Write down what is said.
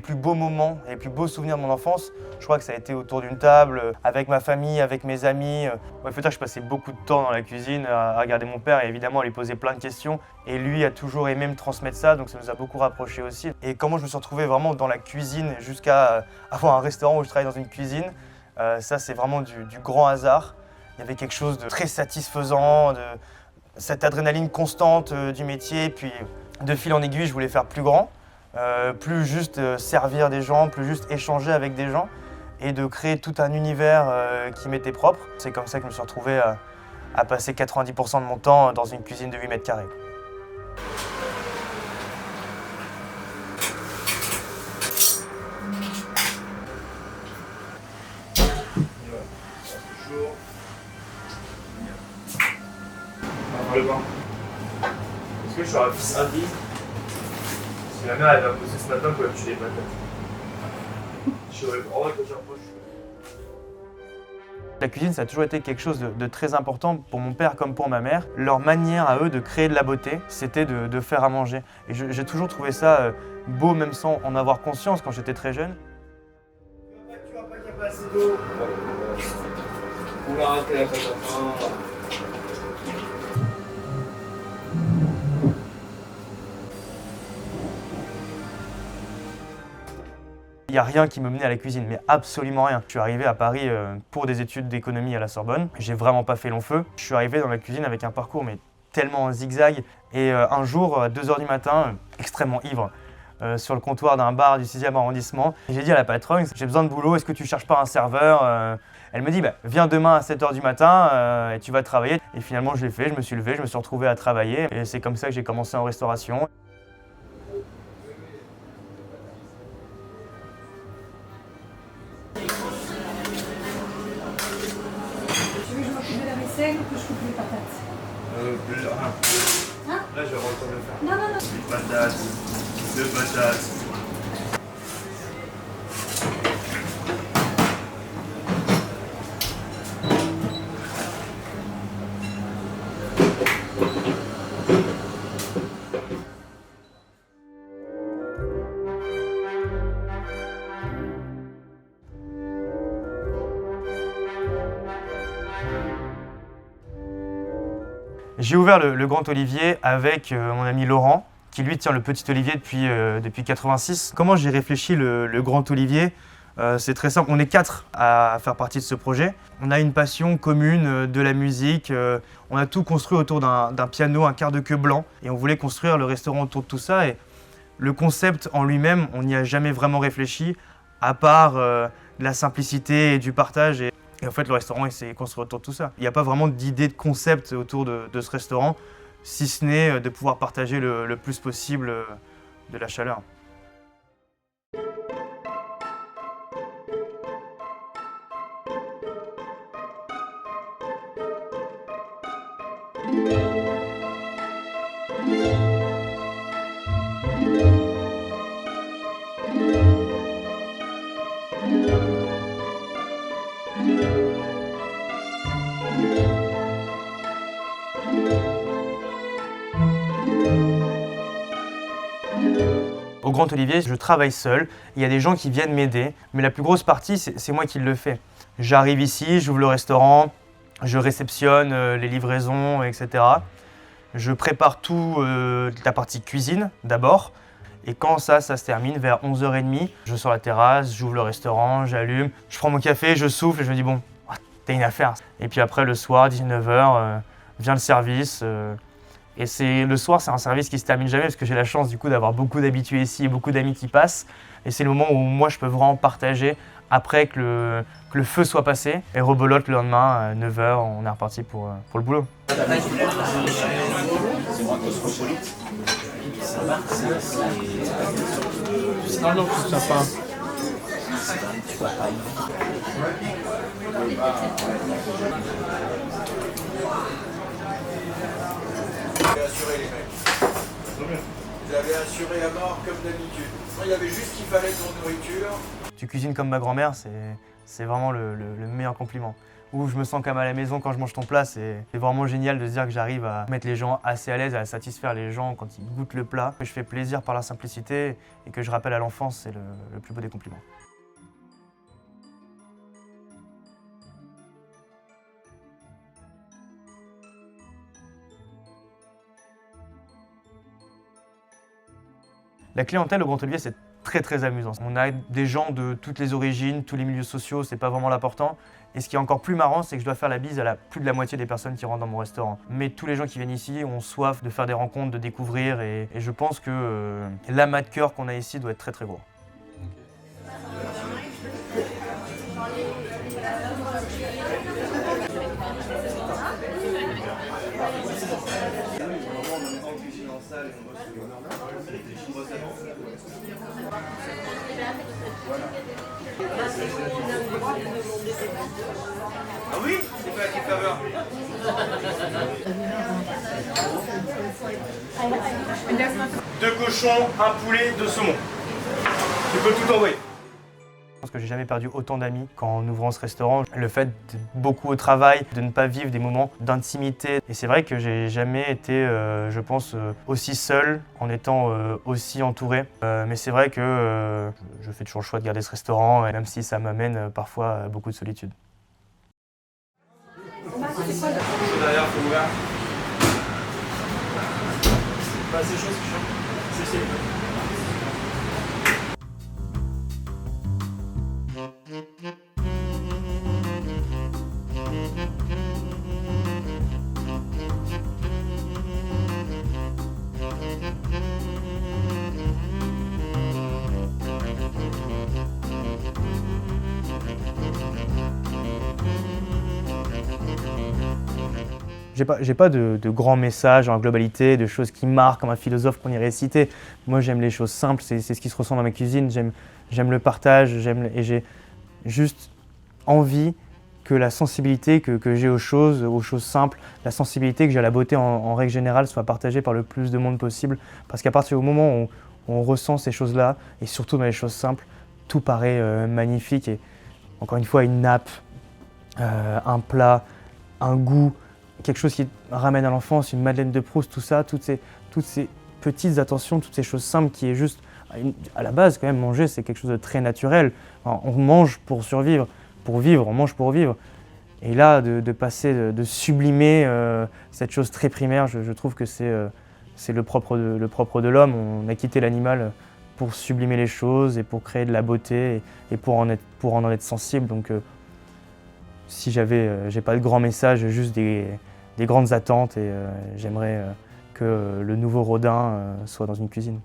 plus beaux moments et les plus beaux souvenirs de mon enfance, je crois que ça a été autour d'une table, avec ma famille, avec mes amis. Il faut dire que je passais beaucoup de temps dans la cuisine à regarder mon père et évidemment à lui poser plein de questions. Et lui a toujours aimé me transmettre ça, donc ça nous a beaucoup rapprochés aussi. Et comment je me suis retrouvé vraiment dans la cuisine jusqu'à avoir un restaurant où je travaille dans une cuisine, ça c'est vraiment du grand hasard. Il y avait quelque chose de très satisfaisant, de cette adrénaline constante du métier. Puis de fil en aiguille, je voulais faire plus grand. Plus juste servir des gens, plus juste échanger avec des gens et de créer tout un univers qui m'était propre. C'est comme ça que je me suis retrouvé à passer 90% de mon temps dans une cuisine de 8 mètres carrés. Le pain. Est-ce que je serais ravi si ma mère elle va bosser ce matin pour acheter des patates? La cuisine, ça a toujours été quelque chose de très important pour mon père comme pour ma mère. Leur manière à eux de créer de la beauté, c'était de faire à manger. Et j'ai toujours trouvé ça beau, même sans en avoir conscience quand j'étais très jeune. Tu vois pas qu'il n'y a pas assez d'eau. On va arrêter la patate. Il n'y a rien qui me menait à la cuisine, mais absolument rien. Je suis arrivé à Paris pour des études d'économie à la Sorbonne. J'ai vraiment pas fait long feu. Je suis arrivé dans la cuisine avec un parcours mais tellement en zigzag. Et un jour, à 2 h du matin, extrêmement ivre, sur le comptoir d'un bar du 6e arrondissement, j'ai dit à la patronne, j'ai besoin de boulot, est-ce que tu cherches pas un serveur? Elle me dit, viens demain à 7 h du matin et tu vas travailler. Et finalement, je l'ai fait, je me suis levé, je me suis retrouvé à travailler. Et c'est comme ça que j'ai commencé en restauration. Ou que je coupe les patates? Plusieurs. Hein? Là, je vais retourner le faire. Non, non, non. Des patates, 2 patates. J'ai ouvert le Grand Olivier avec mon ami Laurent, qui lui tient le Petit Olivier depuis 86. Comment j'ai réfléchi le Grand Olivier? C'est très simple, on est 4 à faire partie de ce projet. On a une passion commune de la musique, on a tout construit autour d'un piano, un quart de queue blanc, et on voulait construire le restaurant autour de tout ça. Et le concept en lui-même, on n'y a jamais vraiment réfléchi, à part la simplicité et du partage. Et en fait, le restaurant, il s'est construit autour de tout ça. Il n'y a pas vraiment d'idée de concept autour de ce restaurant, si ce n'est de pouvoir partager le plus possible de la chaleur. Au Grand Olivier, je travaille seul. Il y a des gens qui viennent m'aider, mais la plus grosse partie, c'est moi qui le fais. J'arrive ici, j'ouvre le restaurant, je réceptionne les livraisons, etc. Je prépare tout la partie cuisine d'abord. Et quand ça se termine vers 11 h 30, je sors la terrasse, j'ouvre le restaurant, j'allume, je prends mon café, je souffle et je me dis bon, t'as une affaire. Et puis après le soir, 19 h, vient le service. Et le soir, c'est un service qui se termine jamais parce que j'ai la chance du coup d'avoir beaucoup d'habitués ici et beaucoup d'amis qui passent. Et c'est le moment où moi je peux vraiment partager après que le feu soit passé. Et rebelote le lendemain, à 9 h, on est reparti pour le boulot. Non, non, c'est sympa. Assuré les mecs. Vous avez assuré à mort comme d'habitude. Il y avait juste qu'il fallait ton nourriture. Tu cuisines comme ma grand-mère, c'est vraiment le meilleur compliment. où je me sens comme à la maison quand je mange ton plat. C'est vraiment génial de se dire que j'arrive à mettre les gens assez à l'aise, à satisfaire les gens quand ils goûtent le plat. Que je fais plaisir par la simplicité et que je rappelle à l'enfance, c'est le plus beau des compliments. La clientèle au Grand Olivier, c'est très amusant. On a des gens de toutes les origines, tous les milieux sociaux, c'est pas vraiment l'important. Et ce qui est encore plus marrant, c'est que je dois faire la bise à plus de la moitié des personnes qui rentrent dans mon restaurant. Mais tous les gens qui viennent ici ont soif de faire des rencontres, de découvrir, et je pense que l'amas de cœur qu'on a ici doit être très gros. Ah oui? C'est pas à quelle faveur? Deux cochons, un poulet, deux saumons. Tu peux tout envoyer. Je pense que j'ai jamais perdu autant d'amis qu'en ouvrant ce restaurant. Le fait d'être beaucoup au travail, de ne pas vivre des moments d'intimité. Et c'est vrai que j'ai jamais été, je pense, aussi seul en étant aussi entouré. Mais c'est vrai que je fais toujours le choix de garder ce restaurant, même si ça m'amène parfois à beaucoup de solitude. Derrière, faut ouvrir. Pas assez chaud, c'est chaud. J'ai pas de grands messages en globalité, de choses qui marquent comme un philosophe qu'on irait citer. Moi, j'aime les choses simples, c'est ce qui se ressent dans ma cuisine. J'aime le partage, et j'ai juste envie que la sensibilité que j'ai aux choses simples, la sensibilité que j'ai à la beauté en règle générale soit partagée par le plus de monde possible. Parce qu'à partir du moment où on ressent ces choses-là, et surtout dans les choses simples, tout paraît magnifique. Et encore une fois, une nappe, un plat, un goût, quelque chose qui ramène à l'enfance, une Madeleine de Proust, tout ça, toutes ces petites attentions, toutes ces choses simples qui est juste, à la base quand même, manger c'est quelque chose de très naturel. Enfin, on mange pour survivre, pour vivre, on mange pour vivre. Et là, de passer, de sublimer cette chose très primaire, je trouve que c'est le propre de l'homme. On a quitté l'animal pour sublimer les choses et pour créer de la beauté et pour en être sensible. Donc si j'ai pas de grands messages, juste des grandes attentes, et j'aimerais que le nouveau Rodin soit dans une cuisine.